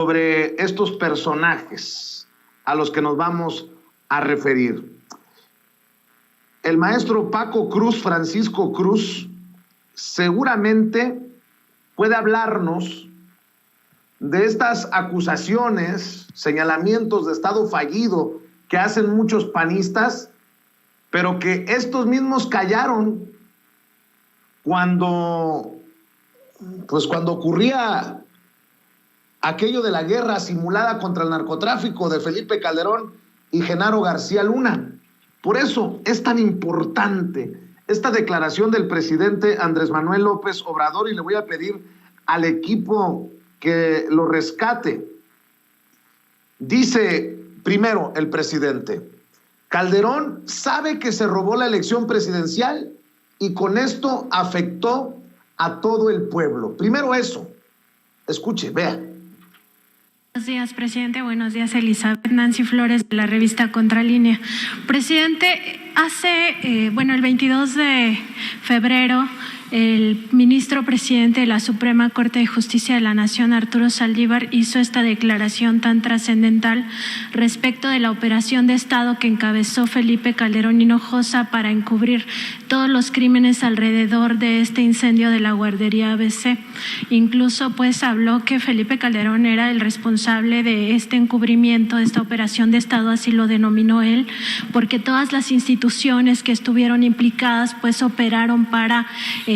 sobre estos personajes a los que nos vamos a referir. El maestro Paco Cruz, Francisco Cruz, seguramente puede hablarnos de estas acusaciones, señalamientos de Estado fallido que hacen muchos panistas, pero que estos mismos callaron cuando ocurría aquello de la guerra simulada contra el narcotráfico de Felipe Calderón y Genaro García Luna. Por eso es tan importante esta declaración del presidente Andrés Manuel López Obrador, y le voy a pedir al equipo que lo rescate. Dice primero el presidente: Calderón sabe que se robó la elección presidencial y con esto afectó a todo el pueblo. Primero eso. Escuche, vea. Buenos días, presidente. Buenos días, Elizabeth. Nancy Flores, de la revista Contralínea. Presidente, el 22 de febrero, el ministro presidente de la Suprema Corte de Justicia de la Nación, Arturo Saldívar, hizo esta declaración tan trascendental respecto de la operación de Estado que encabezó Felipe Calderón Hinojosa para encubrir todos los crímenes alrededor de este incendio de la guardería ABC. Incluso habló que Felipe Calderón era el responsable de este encubrimiento, de esta operación de Estado, así lo denominó él, porque todas las instituciones que estuvieron implicadas operaron para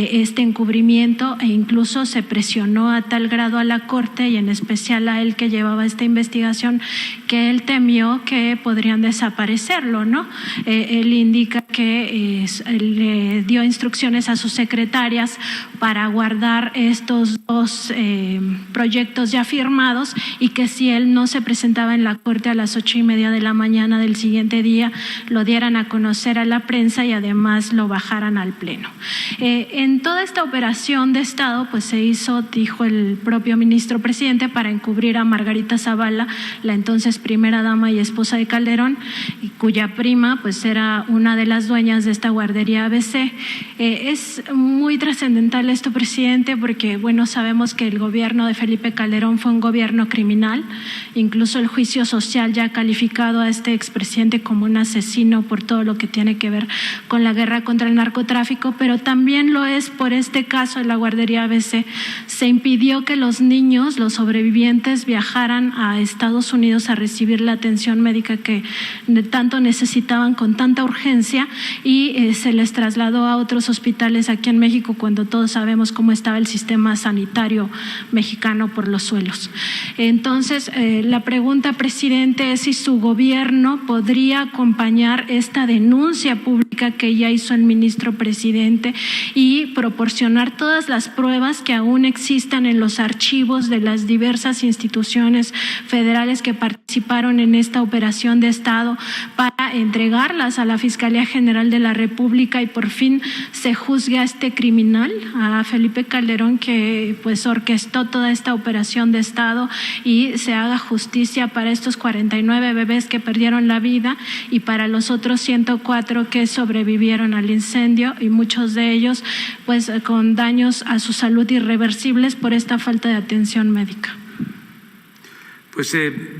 este encubrimiento, e incluso se presionó a tal grado a la Corte y en especial a él que llevaba esta investigación, que él temió que podrían desaparecerlo, ¿no? Él indica que le dio instrucciones a sus secretarias para guardar estos dos proyectos ya firmados, y que si él no se presentaba en la Corte a las 8:30 de la mañana del siguiente día, lo dieran a conocer a la prensa y además lo bajaran al Pleno. En toda esta operación de Estado se hizo, dijo el propio ministro presidente, para encubrir a Margarita Zavala, la entonces primera dama y esposa de Calderón, y cuya prima era una de las dueñas de esta guardería ABC. Es muy trascendental esto, presidente, porque sabemos que el gobierno de Felipe Calderón fue un gobierno criminal. Incluso el juicio social ya ha calificado a este expresidente como un asesino por todo lo que tiene que ver con la guerra contra el narcotráfico, pero también lo es por este caso de la guardería ABC. Se impidió que los niños, los sobrevivientes, viajaran a Estados Unidos a recibir la atención médica que tanto necesitaban con tanta urgencia, y se les trasladó a otros hospitales aquí en México, cuando todos sabemos cómo estaba el sistema sanitario mexicano por los suelos. Entonces, la pregunta, presidente, es si su gobierno podría acompañar esta denuncia pública que ya hizo el ministro presidente y proporcionar todas las pruebas que aún existan en los archivos de las diversas instituciones federales que participaron en esta operación de Estado, para entregarlas a la Fiscalía General de la República y por fin se juzgue a este criminal, a Felipe Calderón, que orquestó toda esta operación de Estado, y se haga justicia para estos 49 bebés que perdieron la vida y para los otros 104 que sobrevivieron al incendio, y muchos de ellos con daños a su salud irreversibles por esta falta de atención médica.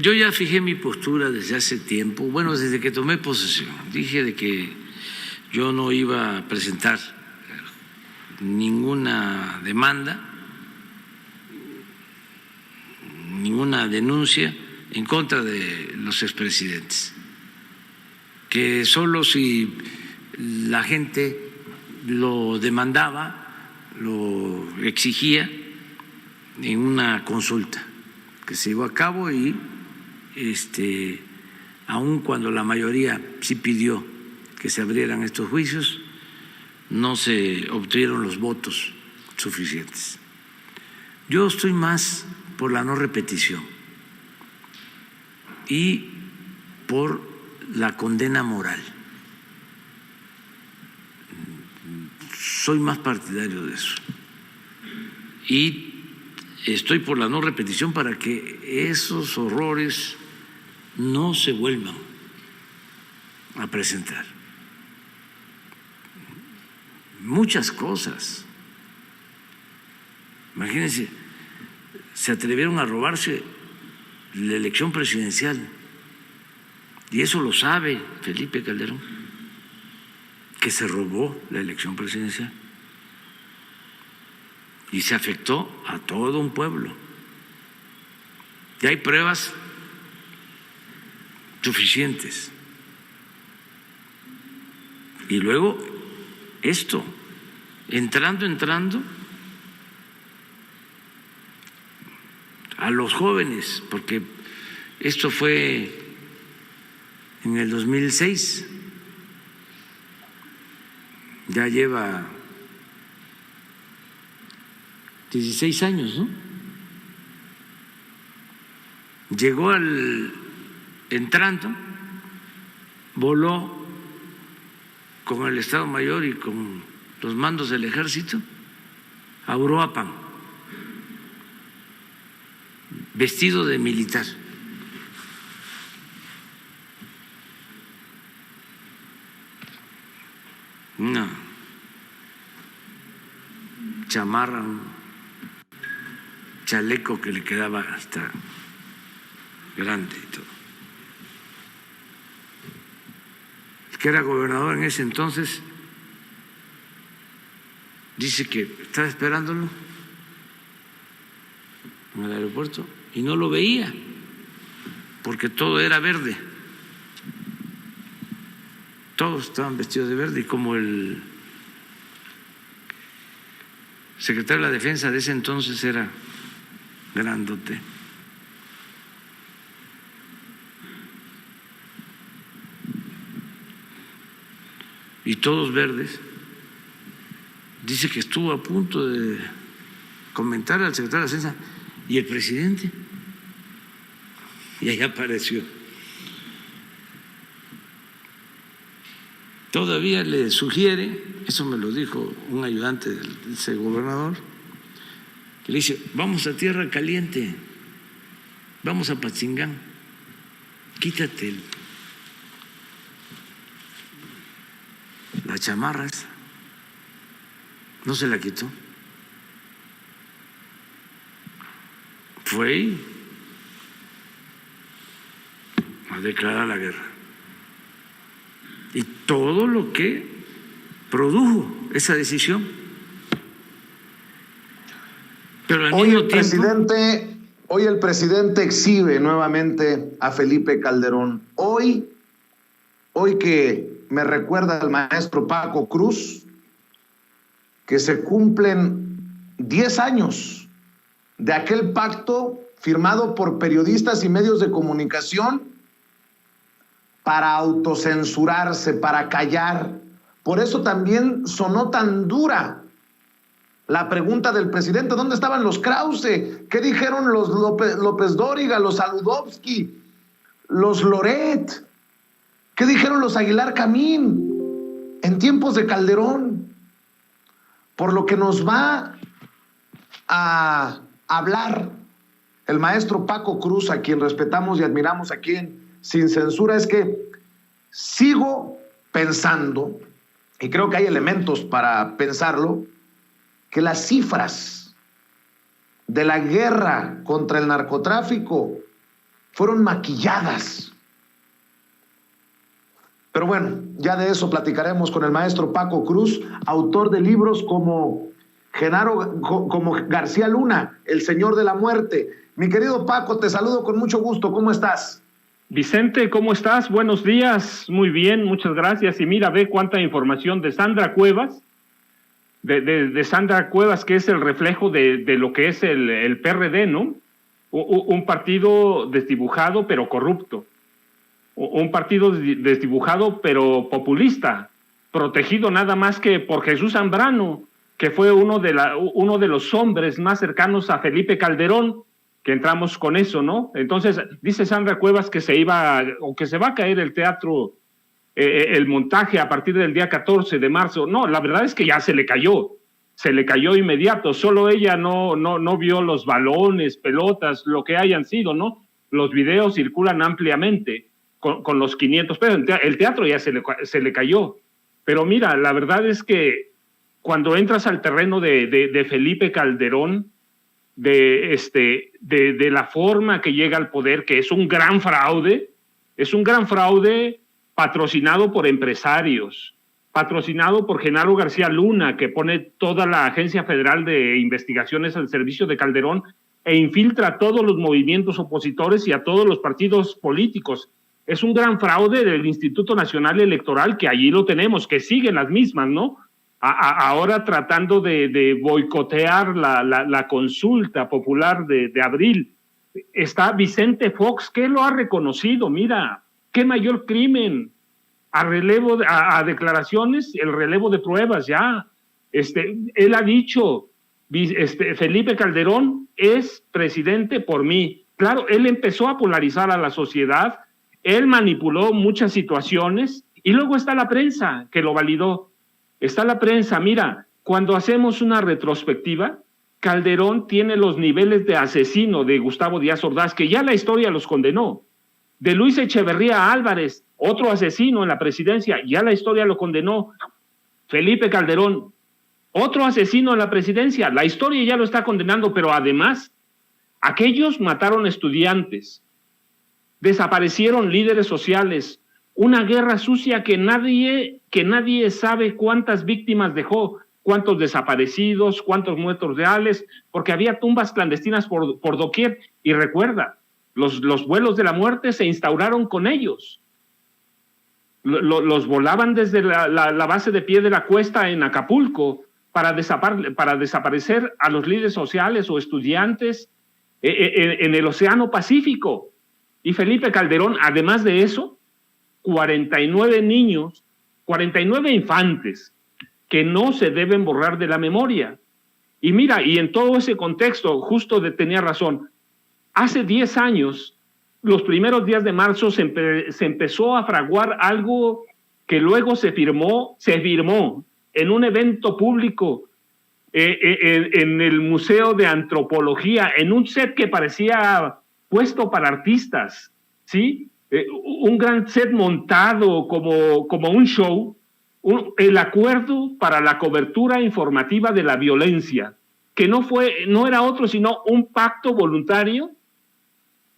Yo ya fijé mi postura desde hace tiempo, desde que tomé posesión. Dije de que yo no iba a presentar ninguna demanda, ninguna denuncia en contra de los expresidentes, que solo si la gente lo demandaba, lo exigía en una consulta que se llevó a cabo, y aun cuando la mayoría sí pidió que se abrieran estos juicios, no se obtuvieron los votos suficientes. Yo estoy más por la no repetición y por la condena moral. Soy más partidario de eso. Y estoy por la no repetición para que esos horrores no se vuelvan a presentar. Muchas cosas. Imagínense, se atrevieron a robarse la elección presidencial. Y eso lo sabe Felipe Calderón, que se robó la elección presidencial y se afectó a todo un pueblo. Y hay pruebas suficientes. Y luego esto, entrando a los jóvenes, porque esto fue en el 2006, ya lleva 16 años, ¿no? Llegó entrando, voló con el Estado Mayor y con los mandos del Ejército a Uruapan, vestido de militar. Una chamarra, un chaleco que le quedaba hasta grande y todo. El que era gobernador en ese entonces dice que estaba esperándolo en el aeropuerto y no lo veía porque todo era verde. Todos estaban vestidos de verde y como el secretario de la Defensa de ese entonces era grandote, y todos verdes, dice que estuvo a punto de comentar al secretario de la Defensa y el presidente, y ahí apareció. Todavía le sugiere, eso me lo dijo un ayudante del ese gobernador, que le dice, vamos a Tierra Caliente, vamos a Patzingán, quítate las chamarras. No se la quitó. Fue a declarar la guerra. Y todo lo que produjo esa decisión. Pero al mismo tiempo, hoy el presidente exhibe nuevamente a Felipe Calderón. Hoy que me recuerda al maestro Paco Cruz, que se cumplen 10 años de aquel pacto firmado por periodistas y medios de comunicación para autocensurarse, para callar. Por eso también sonó tan dura la pregunta del presidente, ¿dónde estaban los Krause? ¿Qué dijeron los López Dóriga, los Saludowski, los Loret? ¿Qué dijeron los Aguilar Camín en tiempos de Calderón? Por lo que nos va a hablar el maestro Paco Cruz, a quien respetamos y admiramos aquí en Sin Censura, es que sigo pensando, y creo que hay elementos para pensarlo, que las cifras de la guerra contra el narcotráfico fueron maquilladas. Pero bueno, ya de eso platicaremos con el maestro Paco Cruz, autor de libros como García Luna, El Señor de la Muerte. Mi querido Paco, te saludo con mucho gusto. ¿Cómo estás? Vicente, ¿cómo estás? Buenos días. Muy bien, muchas gracias. Y mira, ve cuánta información de Sandra Cuevas, de Sandra Cuevas, que es el reflejo de lo que es el PRD, ¿no? Un partido desdibujado pero corrupto. Un partido desdibujado pero populista, protegido nada más que por Jesús Zambrano, que fue uno de los hombres más cercanos a Felipe Calderón, que entramos con eso, ¿no? Entonces, dice Sandra Cuevas que se va a caer el teatro, el montaje a partir del día 14 de marzo. No, la verdad es que ya se le cayó inmediato. Solo ella no vio los balones, pelotas, lo que hayan sido, ¿no? Los videos circulan ampliamente con los 500 pesos. El teatro ya se le cayó. Pero mira, la verdad es que cuando entras al terreno de Felipe Calderón, de de la forma que llega al poder, que es un gran fraude patrocinado por empresarios, patrocinado por Genaro García Luna, que pone toda la Agencia Federal de Investigaciones al servicio de Calderón e infiltra a todos los movimientos opositores y a todos los partidos políticos. Es un gran fraude del Instituto Nacional Electoral, que allí lo tenemos, que siguen las mismas, ¿no? Ahora tratando de boicotear la consulta popular de abril. Está Vicente Fox, que lo ha reconocido. Mira, qué mayor crimen. A declaraciones, el relevo de pruebas ya. Él ha dicho, Felipe Calderón es presidente por mí. Claro, él empezó a polarizar a la sociedad, él manipuló muchas situaciones, y luego está la prensa que lo validó. Está la prensa. Mira, cuando hacemos una retrospectiva, Calderón tiene los niveles de asesino de Gustavo Díaz Ordaz, que ya la historia los condenó. De Luis Echeverría Álvarez, otro asesino en la presidencia, ya la historia lo condenó. Felipe Calderón, otro asesino en la presidencia, la historia ya lo está condenando, pero además, aquellos mataron estudiantes, desaparecieron líderes sociales, una guerra sucia que nadie sabe cuántas víctimas dejó, cuántos desaparecidos, cuántos muertos reales, porque había tumbas clandestinas por doquier. Y recuerda, los vuelos de la muerte se instauraron con ellos. Los volaban desde la base de pie de la cuesta en Acapulco para desaparecer a los líderes sociales o estudiantes en el Océano Pacífico. Y Felipe Calderón, además de eso, 49 niños, 49 infantes que no se deben borrar de la memoria. Y mira, y en todo ese contexto, justo tenía razón, hace 10 años, los primeros días de marzo, se empezó a fraguar algo que luego se firmó en un evento público en el Museo de Antropología, en un set que parecía puesto para artistas, ¿sí? Un gran set montado como un show, el acuerdo para la cobertura informativa de la violencia, que no era otro sino un pacto voluntario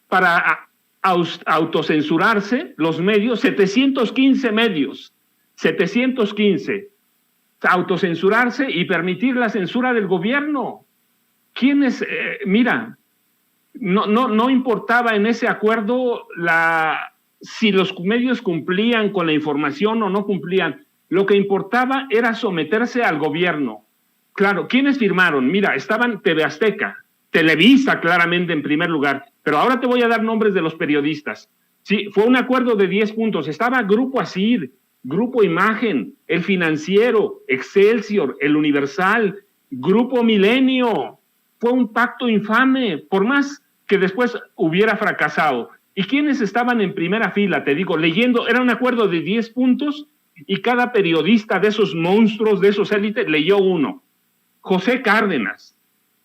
para autocensurarse los medios, 715 medios, 715, autocensurarse y permitir la censura del gobierno. ¿Quiénes? Mira, no importaba en ese acuerdo si los medios cumplían con la información o no cumplían. Lo que importaba era someterse al gobierno. Claro, ¿quiénes firmaron? Mira, estaban TV Azteca, Televisa claramente en primer lugar, pero ahora te voy a dar nombres de los periodistas. Sí, fue un acuerdo de 10 puntos. Estaba Grupo ASIR, Grupo Imagen, El Financiero, Excelsior, El Universal, Grupo Milenio. Fue un pacto infame, por más que después hubiera fracasado. ¿Y quiénes estaban en primera fila? Te digo, leyendo, era un acuerdo de 10 puntos y cada periodista de esos monstruos, de esos élites, leyó uno. José Cárdenas,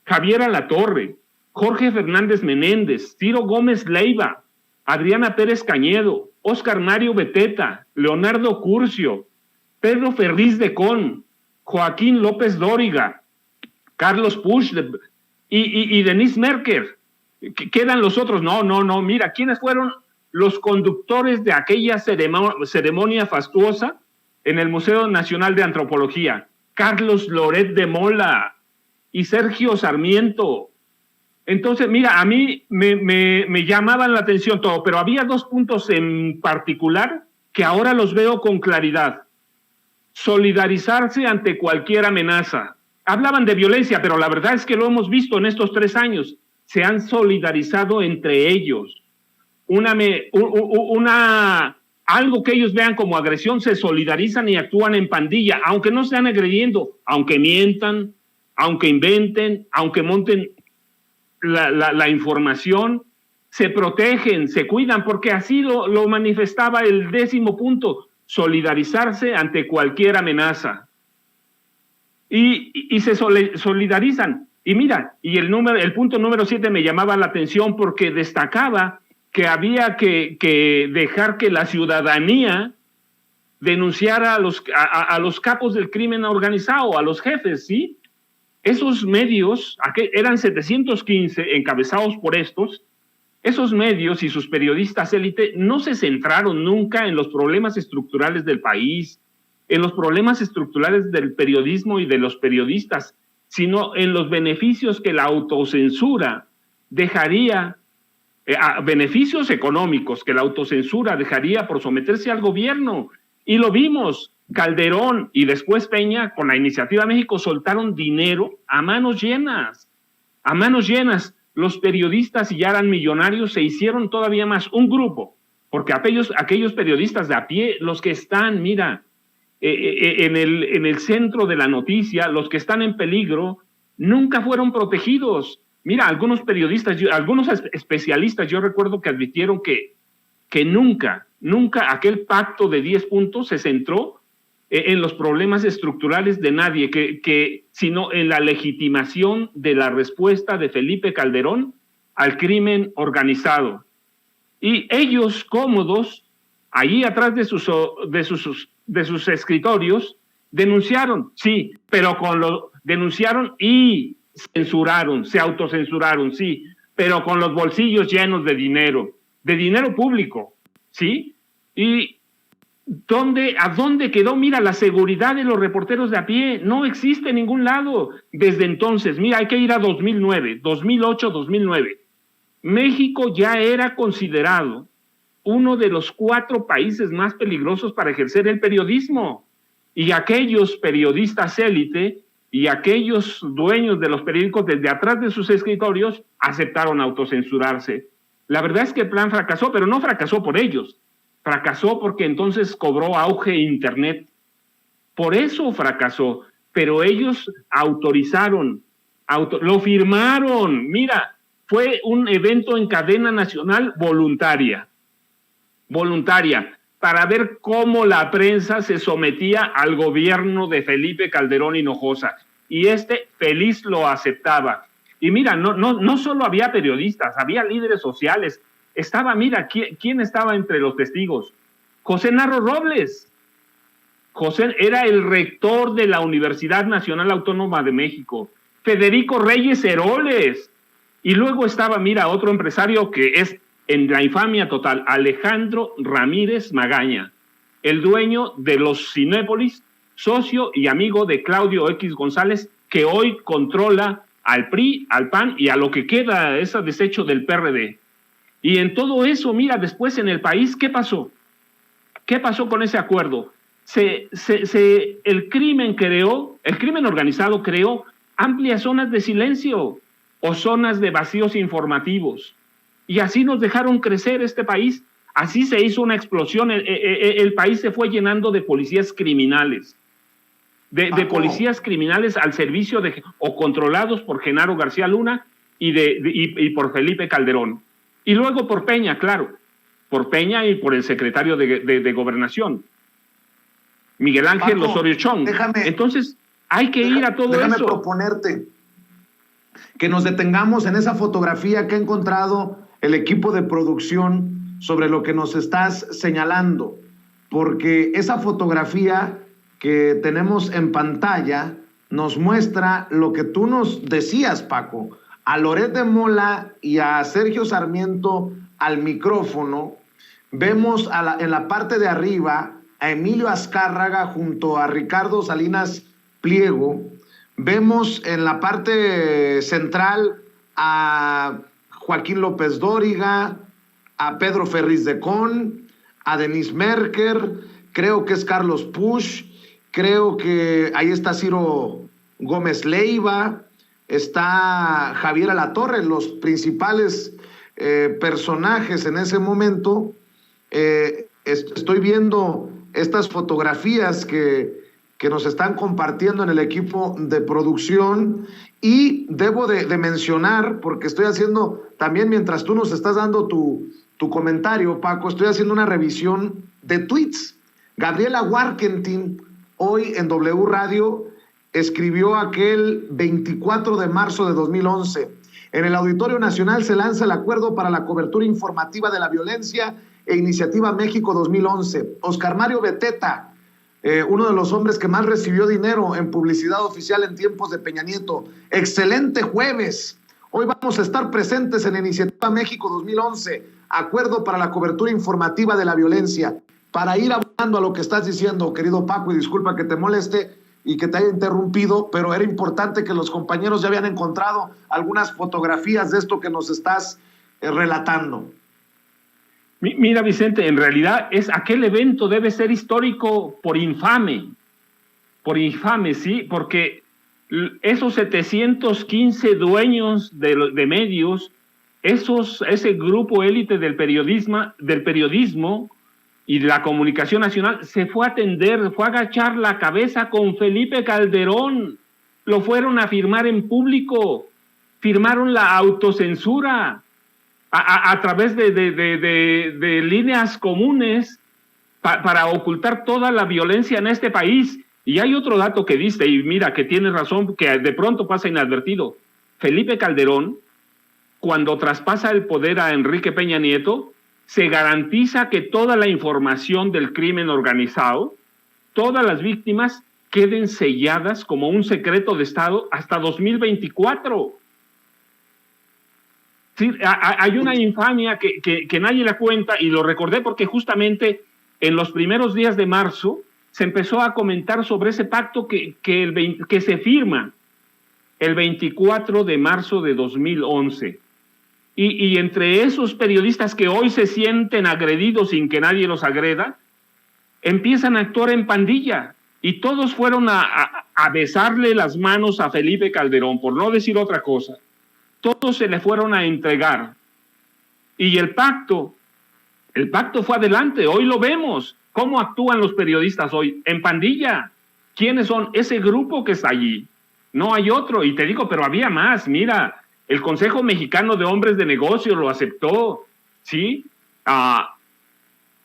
Javier Alatorre, Jorge Fernández Menéndez, Ciro Gómez Leiva, Adriana Pérez Cañedo, Óscar Mario Beteta, Leonardo Curcio, Pedro Ferriz de Con, Joaquín López Dóriga, Carlos Puig y Denise Merker. ¿Quedan los otros? No, mira, ¿quiénes fueron los conductores de aquella ceremonia fastuosa en el Museo Nacional de Antropología? Carlos Loret de Mola y Sergio Sarmiento. Entonces, mira, a mí me llamaban la atención todo, pero había 2 puntos en particular que ahora los veo con claridad. Solidarizarse ante cualquier amenaza. Hablaban de violencia, pero la verdad es que lo hemos visto en estos 3 años. Se han solidarizado entre ellos. Algo que ellos vean como agresión, se solidarizan y actúan en pandilla, aunque no estén agrediendo, aunque mientan, aunque inventen, aunque monten la información, se protegen, se cuidan, porque así lo manifestaba el 10º punto, solidarizarse ante cualquier amenaza. Y se solidarizan. Y mira, y el punto número 7 me llamaba la atención porque destacaba que había que dejar que la ciudadanía denunciara a los capos del crimen organizado, a los jefes, ¿sí? esos medios, eran 715 encabezados por esos medios y sus periodistas élite no se centraron nunca en los problemas estructurales del país, en los problemas estructurales del periodismo y de los periodistas, sino en los beneficios que la autocensura dejaría, beneficios económicos que la autocensura dejaría por someterse al gobierno. Y lo vimos, Calderón y después Peña con la Iniciativa México soltaron dinero a manos llenas, a manos llenas. Los periodistas, y ya eran millonarios, se hicieron todavía más un grupo, porque aquellos periodistas de a pie, los que están, mira, en el centro de la noticia, los que están en peligro, nunca fueron protegidos. Mira, algunos periodistas, algunos especialistas, yo recuerdo que advirtieron que nunca aquel pacto de 10 puntos se centró en los problemas estructurales de nadie, sino en la legitimación de la respuesta de Felipe Calderón al crimen organizado. Y ellos cómodos, allí atrás de sus escritorios, denunciaron, sí, pero denunciaron y censuraron, se autocensuraron, sí, pero con los bolsillos llenos de dinero público, ¿sí? Y ¿a dónde quedó? Mira, la seguridad de los reporteros de a pie no existe en ningún lado. Desde entonces, mira, hay que ir a 2009, 2008, 2009. México ya era considerado uno de los 4 países más peligrosos para ejercer el periodismo. Y aquellos periodistas élite y aquellos dueños de los periódicos desde atrás de sus escritorios aceptaron autocensurarse. La verdad es que el plan fracasó, pero no fracasó por ellos. Fracasó porque entonces cobró auge Internet. Por eso fracasó. Pero ellos autorizaron, lo firmaron. Mira, fue un evento en cadena nacional voluntaria, para ver cómo la prensa se sometía al gobierno de Felipe Calderón Hinojosa. Y feliz lo aceptaba. Y mira, no solo había periodistas, había líderes sociales. Mira, ¿quién estaba entre los testigos? José Narro Robles. José era el rector de la Universidad Nacional Autónoma de México. Federico Reyes Heroles. Y luego estaba, mira, otro empresario que es en la infamia total, Alejandro Ramírez Magaña, el dueño de los Cinépolis, socio y amigo de Claudio X González, que hoy controla al PRI, al PAN y a lo que queda, ese desecho del PRD. Y en todo eso, mira, después en el país, ¿qué pasó? ¿Qué pasó con ese acuerdo? El crimen organizado creó amplias zonas de silencio o zonas de vacíos informativos. Y así nos dejaron crecer este país. Así se hizo una explosión. El país se fue llenando de policías criminales. De policías criminales al servicio o controlados por Genaro García Luna y por Felipe Calderón. Y luego por Peña, claro, por Peña y por el secretario de Gobernación, Miguel Ángel Osorio Chong. Entonces, hay que ir a todo eso. Déjame proponerte que nos detengamos en esa fotografía que ha encontrado el equipo de producción sobre lo que nos estás señalando, porque esa fotografía que tenemos en pantalla nos muestra lo que tú nos decías, Paco. A Loret de Mola y a Sergio Sarmiento al micrófono, vemos en la parte de arriba a Emilio Azcárraga junto a Ricardo Salinas Pliego, vemos en la parte central a Joaquín López Dóriga, a Pedro Ferriz de Con, a Denise Merker, creo que es Carlos Pusch, creo que ahí está Ciro Gómez Leiva, está Javier Alatorre, los principales personajes en ese momento. Estoy viendo estas fotografías que nos están compartiendo en el equipo de producción y debo de mencionar, porque estoy haciendo también, mientras tú nos estás dando tu comentario, Paco, estoy haciendo una revisión de tweets. Gabriela Warkentin, hoy en W Radio, escribió aquel 24 de marzo de 2011. En el Auditorio Nacional se lanza el Acuerdo para la Cobertura Informativa de la Violencia e Iniciativa México 2011. Oscar Mario Beteta, uno de los hombres que más recibió dinero en publicidad oficial en tiempos de Peña Nieto. Excelente jueves. Hoy vamos a estar presentes en la Iniciativa México 2011, Acuerdo para la Cobertura Informativa de la Violencia. Para ir hablando a lo que estás diciendo, querido Paco, y disculpa que te moleste y que te haya interrumpido, pero era importante que los compañeros ya habían encontrado algunas fotografías de esto que nos estás relatando. Mira, Vicente, en realidad aquel evento debe ser histórico por infame, ¿sí? Porque esos 715 dueños de medios, ese grupo élite del periodismo y de la comunicación nacional, se fue a agachar la cabeza con Felipe Calderón, lo fueron a firmar en público, firmaron la autocensura, a través de líneas comunes para ocultar toda la violencia en este país. Y hay otro dato que diste, y mira que tienes razón, que de pronto pasa inadvertido. Felipe Calderón, cuando traspasa el poder a Enrique Peña Nieto, se garantiza que toda la información del crimen organizado, todas las víctimas, queden selladas como un secreto de Estado hasta 2024. Sí, hay una infamia que nadie la cuenta, y lo recordé porque justamente en los primeros días de marzo se empezó a comentar sobre ese pacto que se firma el 24 de marzo de 2011. Y entre esos periodistas que hoy se sienten agredidos sin que nadie los agreda, empiezan a actuar en pandilla, y todos fueron a besarle las manos a Felipe Calderón, por no decir otra cosa. Todos se le fueron a entregar. Y el pacto fue adelante. Hoy lo vemos. ¿Cómo actúan los periodistas hoy? En pandilla. ¿Quiénes son? Ese grupo que está allí. No hay otro. Y te digo, pero había más. Mira, el Consejo Mexicano de Hombres de Negocios lo aceptó. ¿Sí?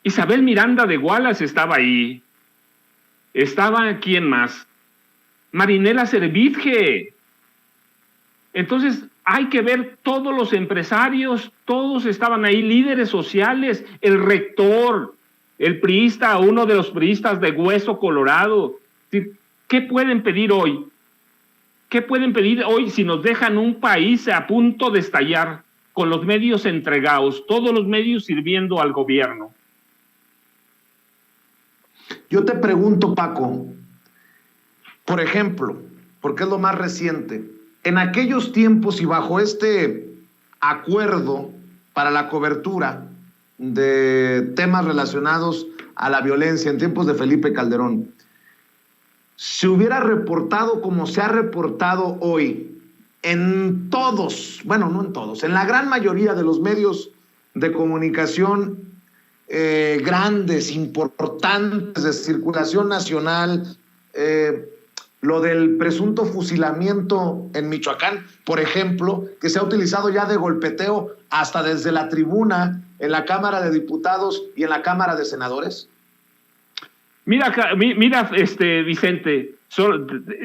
Isabel Miranda de Wallace estaba ahí. Estaba, ¿quién más? Marinela Servitje. Entonces, hay que ver todos los empresarios, todos estaban ahí, líderes sociales, el rector, el priista, uno de los priistas de Hueso Colorado. ¿Qué pueden pedir hoy? ¿Qué pueden pedir hoy si nos dejan un país a punto de estallar, con los medios entregados, todos los medios sirviendo al gobierno? Yo te pregunto, Paco, por ejemplo, porque es lo más reciente, en aquellos tiempos y bajo este acuerdo para la cobertura de temas relacionados a la violencia en tiempos de Felipe Calderón, se hubiera reportado como se ha reportado hoy en todos, bueno, no en todos, en la gran mayoría de los medios de comunicación grandes, importantes, de circulación nacional, lo del presunto fusilamiento en Michoacán, por ejemplo, que se ha utilizado ya de golpeteo hasta desde la tribuna en la Cámara de Diputados y en la Cámara de Senadores? Mira, Vicente,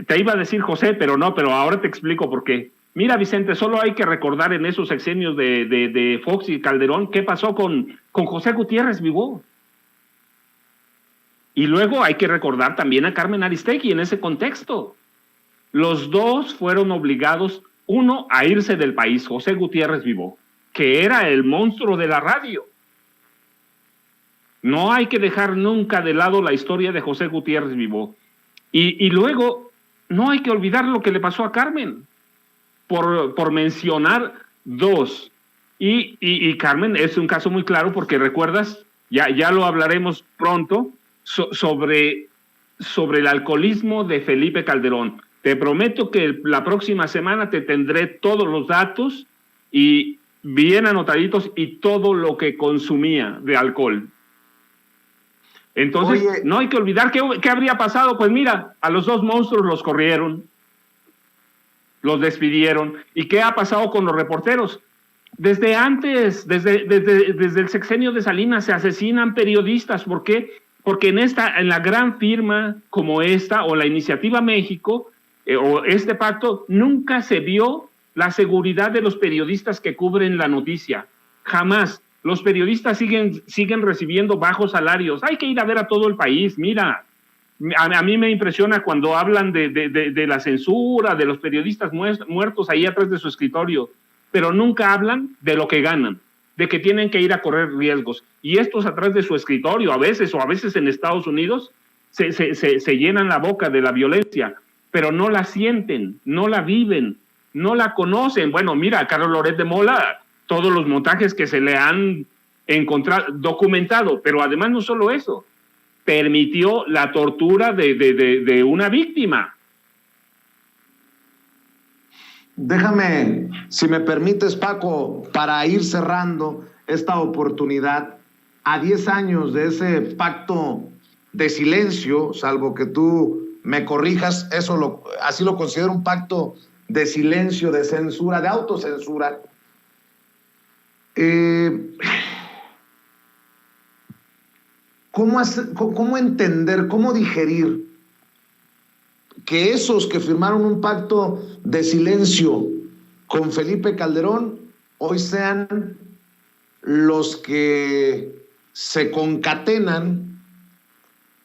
te iba a decir José, pero ahora te explico por qué. Mira, Vicente, solo hay que recordar en esos sexenios de Fox y Calderón qué pasó con José Gutiérrez Vivó. Y luego hay que recordar también a Carmen Aristegui en ese contexto. Los dos fueron obligados, uno a irse del país, José Gutiérrez Vivó, que era el monstruo de la radio. No hay que dejar nunca de lado la historia de José Gutiérrez Vivó. Y luego no hay que olvidar lo que le pasó a Carmen, por mencionar dos. Y Carmen es un caso muy claro porque recuerdas, ya lo hablaremos pronto, sobre el alcoholismo de Felipe Calderón. Te prometo que la próxima semana te tendré todos los datos y bien anotaditos y todo lo que consumía de alcohol. Entonces, oye, no hay que olvidar qué habría pasado. Pues mira, a los dos monstruos los corrieron, los despidieron. ¿Y qué ha pasado con los reporteros? Desde antes, desde el sexenio de Salinas se asesinan periodistas. ¿Por qué? Porque en la gran firma como esta, o la Iniciativa México, o este pacto, nunca se vio la seguridad de los periodistas que cubren la noticia. Jamás. Los periodistas siguen recibiendo bajos salarios. Hay que ir a ver a todo el país. Mira, A mí me impresiona cuando hablan de la censura, de los periodistas muertos ahí atrás de su escritorio, pero nunca hablan de lo que ganan, de que tienen que ir a correr riesgos. Y estos atrás de su escritorio, a veces en Estados Unidos, se llenan la boca de la violencia, pero no la sienten, no la viven, no la conocen. Bueno, mira, a Carlos Loret de Mola, todos los montajes que se le han encontrado, documentado, pero además no solo eso, permitió la tortura de una víctima. Déjame, si me permites, Paco, para ir cerrando esta oportunidad, a 10 años de ese pacto de silencio, salvo que tú me corrijas, así lo considero un pacto de silencio, de censura, de autocensura. ¿Cómo entender, cómo digerir que esos que firmaron un pacto de silencio con Felipe Calderón hoy sean los que se concatenan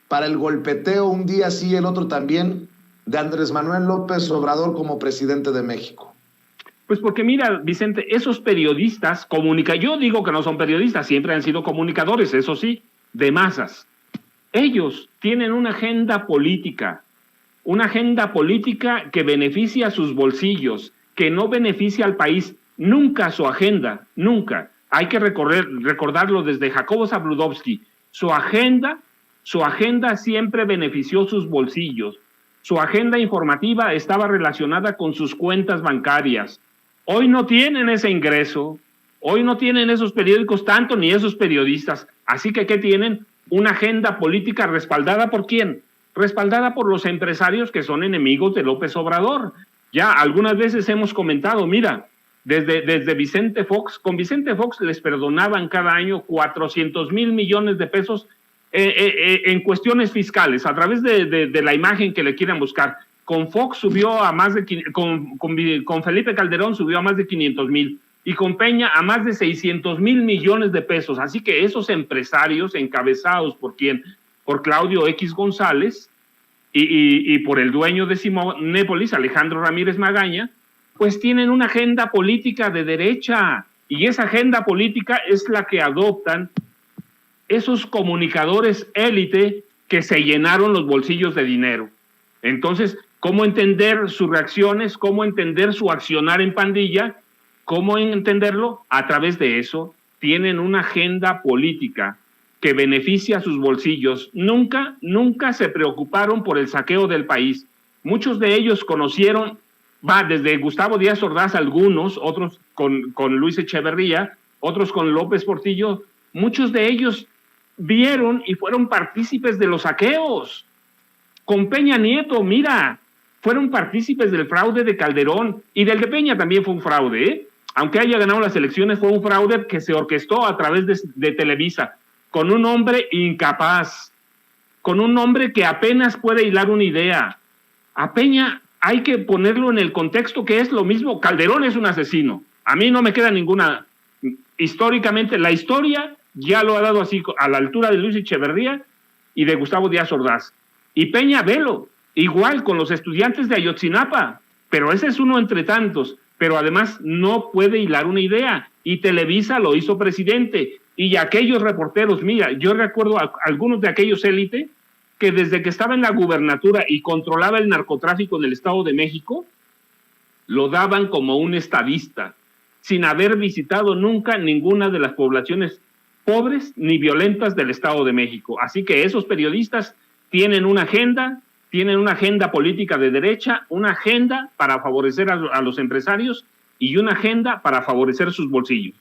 para el golpeteo un día sí y el otro también de Andrés Manuel López Obrador como presidente de México? Pues porque mira, Vicente, esos periodistas yo digo que no son periodistas, siempre han sido comunicadores, eso sí, de masas. Ellos tienen una agenda política que beneficia a sus bolsillos, que no beneficia al país. Nunca su agenda, nunca. Hay que recordarlo desde Jacobo Zabludovsky. Su agenda siempre benefició sus bolsillos. Su agenda informativa estaba relacionada con sus cuentas bancarias. Hoy no tienen ese ingreso, hoy no tienen esos periódicos tanto ni esos periodistas. Así que, ¿qué tienen? Una agenda política respaldada ¿por quién? Respaldada por los empresarios que son enemigos de López Obrador. Ya algunas veces hemos comentado, mira, desde Vicente Fox, con Vicente Fox les perdonaban cada año 400,000 millones de pesos en cuestiones fiscales, a través de la imagen que le quieran buscar. Con Fox subió a más de, con Felipe Calderón subió a más de 500,000, y con Peña a más de 600,000 millones de pesos. Así que esos empresarios encabezados ¿por quién? Por Claudio X González y por el dueño de Simonépolis, Alejandro Ramírez Magaña, pues tienen una agenda política de derecha, y esa agenda política es la que adoptan esos comunicadores élite que se llenaron los bolsillos de dinero. Entonces, ¿cómo entender sus reacciones? ¿Cómo entender su accionar en pandilla? ¿Cómo entenderlo? A través de eso, tienen una agenda política que beneficia a sus bolsillos. Nunca se preocuparon por el saqueo del país. Muchos de ellos conocieron, desde Gustavo Díaz Ordaz, algunos, otros con Luis Echeverría, otros con López Portillo. Muchos de ellos vieron y fueron partícipes de los saqueos. Con Peña Nieto, mira, fueron partícipes del fraude de Calderón, y del de Peña también fue un fraude, ¿eh? Aunque haya ganado las elecciones, fue un fraude que se orquestó a través de Televisa, con un hombre incapaz, con un hombre que apenas puede hilar una idea. A Peña hay que ponerlo en el contexto que es lo mismo. Calderón es un asesino. A mí no me queda ninguna. Históricamente, la historia ya lo ha dado así, a la altura de Luis Echeverría y de Gustavo Díaz Ordaz. Y Peña, velo, igual con los estudiantes de Ayotzinapa, pero ese es uno entre tantos, pero además no puede hilar una idea, y Televisa lo hizo presidente, y aquellos reporteros, mira, yo recuerdo a algunos de aquellos élite que desde que estaba en la gubernatura y controlaba el narcotráfico en el Estado de México, lo daban como un estadista, sin haber visitado nunca ninguna de las poblaciones pobres ni violentas del Estado de México. Así que esos periodistas tienen una agenda política de derecha, una agenda para favorecer a los empresarios y una agenda para favorecer sus bolsillos.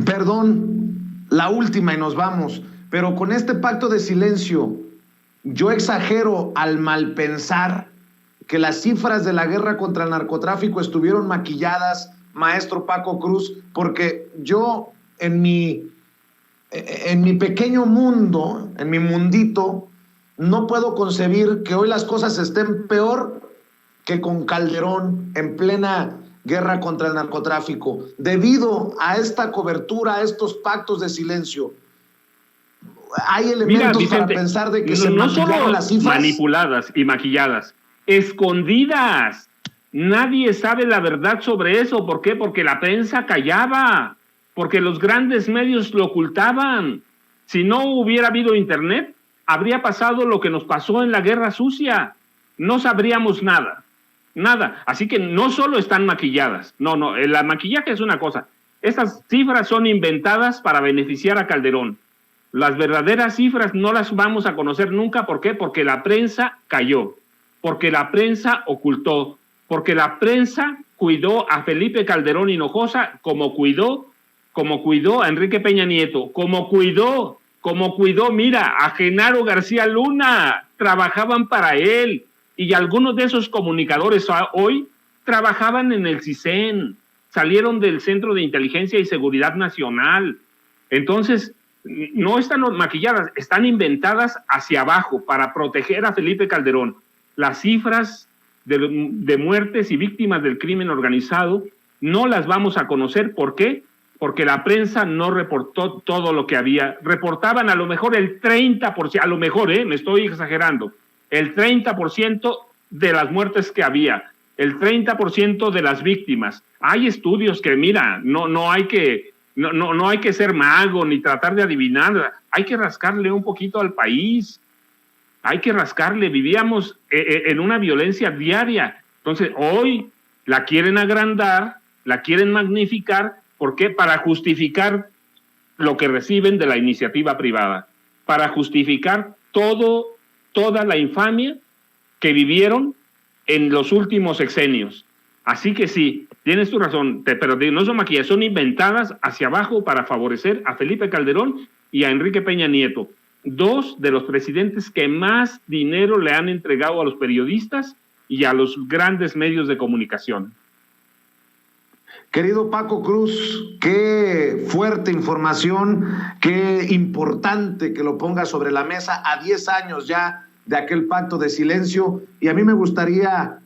Perdón, la última y nos vamos, pero con este pacto de silencio, yo exagero al malpensar que las cifras de la guerra contra el narcotráfico estuvieron maquilladas, maestro Paco Cruz, porque yo en mi pequeño mundo, en mi mundito, no puedo concebir que hoy las cosas estén peor que con Calderón en plena guerra contra el narcotráfico. Debido a esta cobertura, a estos pactos de silencio, hay elementos para pensar de que se maquillaron las cifras. Manipuladas y maquilladas, escondidas. Nadie sabe la verdad sobre eso. ¿Por qué? Porque la prensa callaba, porque los grandes medios lo ocultaban. Si no hubiera habido internet, habría pasado lo que nos pasó en la Guerra Sucia. No sabríamos nada. Nada. Así que no solo están maquilladas. No, el maquillaje es una cosa. Estas cifras son inventadas para beneficiar a Calderón. Las verdaderas cifras no las vamos a conocer nunca. ¿Por qué? Porque la prensa cayó, porque la prensa ocultó, porque la prensa cuidó a Felipe Calderón Hinojosa como cuidó a Enrique Peña Nieto, como cuidó, mira, a Genaro García Luna. Trabajaban para él, y algunos de esos comunicadores hoy trabajaban en el CISEN, salieron del Centro de Inteligencia y Seguridad Nacional. Entonces, no están maquilladas, están inventadas hacia abajo para proteger a Felipe Calderón. Las cifras de muertes y víctimas del crimen organizado no las vamos a conocer. ¿Por qué? Porque la prensa no reportó todo lo que había. Reportaban a lo mejor el 30%, a lo mejor, me estoy exagerando, el 30% de las muertes que había, el 30% de las víctimas. Hay estudios que, mira, no hay que ser mago ni tratar de adivinar, hay que rascarle un poquito al país, hay que rascarle. Vivíamos en una violencia diaria. Entonces, hoy la quieren agrandar, la quieren magnificar. ¿Por qué? Para justificar lo que reciben de la iniciativa privada, para justificar toda la infamia que vivieron en los últimos sexenios. Así que sí, tienes tu razón, pero no son maquillajes, son inventadas hacia abajo para favorecer a Felipe Calderón y a Enrique Peña Nieto, dos de los presidentes que más dinero le han entregado a los periodistas y a los grandes medios de comunicación. Querido Paco Cruz, qué fuerte información, qué importante que lo ponga sobre la mesa a 10 años ya de aquel pacto de silencio. Y a mí me gustaría,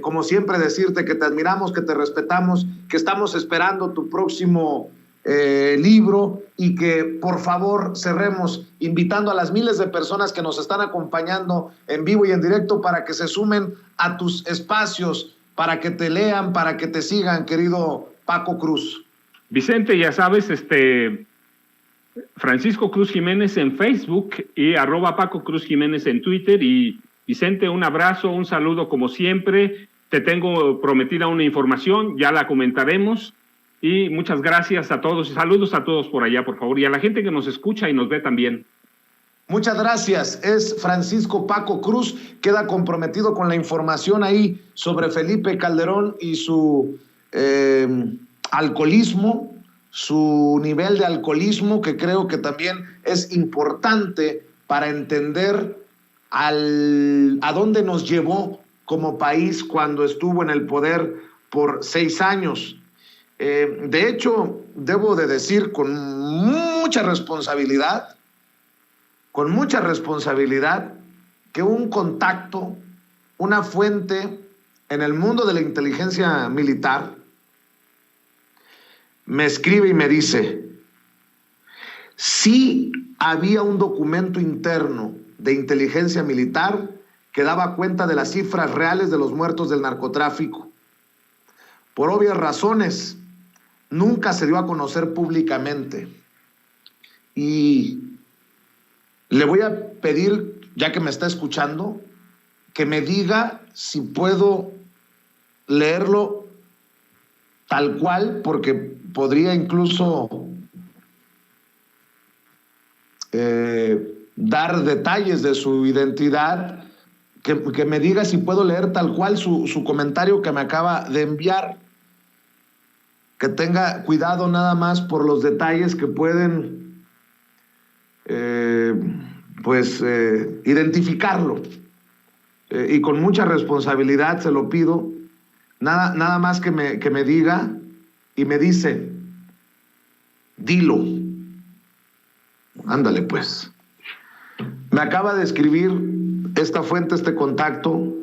como siempre, decirte que te admiramos, que te respetamos, que estamos esperando tu próximo libro y que por favor cerremos invitando a las miles de personas que nos están acompañando en vivo y en directo para que se sumen a tus espacios, para que te lean, para que te sigan, querido Paco Cruz. Vicente, ya sabes, Francisco Cruz Jiménez en Facebook y @Paco Cruz Jiménez en Twitter. Y Vicente, un abrazo, un saludo como siempre. Te tengo prometida una información, ya la comentaremos. Y muchas gracias a todos. Saludos a todos por allá, por favor. Y a la gente que nos escucha y nos ve también. Muchas gracias. Es Francisco Paco Cruz. Queda comprometido con la información ahí sobre Felipe Calderón y su alcoholismo, su nivel de alcoholismo, que creo que también es importante para entender a dónde nos llevó como país cuando estuvo en el poder por 6 años. De hecho, debo de decir con mucha responsabilidad, que un contacto, una fuente en el mundo de la inteligencia militar, me escribe y me dice: sí había un documento interno de inteligencia militar que daba cuenta de las cifras reales de los muertos del narcotráfico. Por obvias razones, nunca se dio a conocer públicamente. Y le voy a pedir, ya que me está escuchando, que me diga si puedo leerlo tal cual, porque podría incluso dar detalles de su identidad, que me diga si puedo leer tal cual su comentario que me acaba de enviar, que tenga cuidado nada más por los detalles que pueden identificarlo, y con mucha responsabilidad se lo pido, nada más que me diga, y me dice: dilo. Ándale pues. Me acaba de escribir esta fuente, este contacto: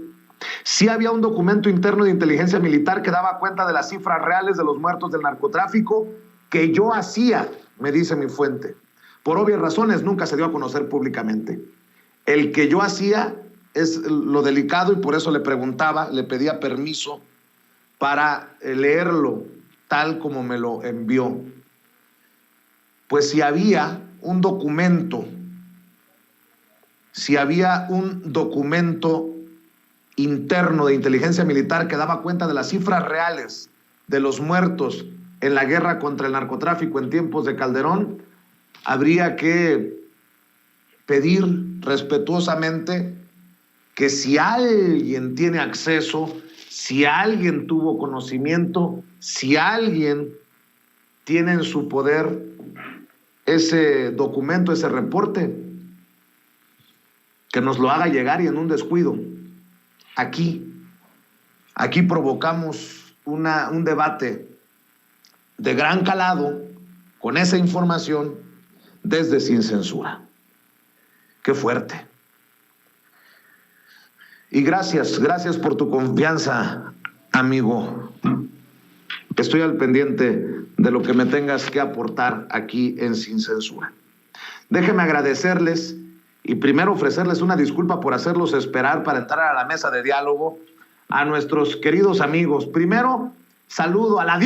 sí había un documento interno de inteligencia militar que daba cuenta de las cifras reales de los muertos del narcotráfico que yo hacía, me dice mi fuente. Por obvias razones nunca se dio a conocer públicamente. El que yo hacía es lo delicado y por eso le preguntaba, le pedía permiso para leerlo tal como me lo envió. Pues si había un documento interno de inteligencia militar que daba cuenta de las cifras reales de los muertos en la guerra contra el narcotráfico en tiempos de Calderón, habría que pedir respetuosamente que si alguien tiene acceso, si alguien tuvo conocimiento, si alguien tiene en su poder ese documento, ese reporte, que nos lo haga llegar y en un descuido. Aquí provocamos un debate de gran calado con esa información desde Sin Censura. Qué fuerte. Y gracias por tu confianza, amigo. Estoy al pendiente de lo que me tengas que aportar aquí en Sin Censura. Déjenme agradecerles y primero ofrecerles una disculpa por hacerlos esperar para entrar a la mesa de diálogo a nuestros queridos amigos. Primero, saludo a la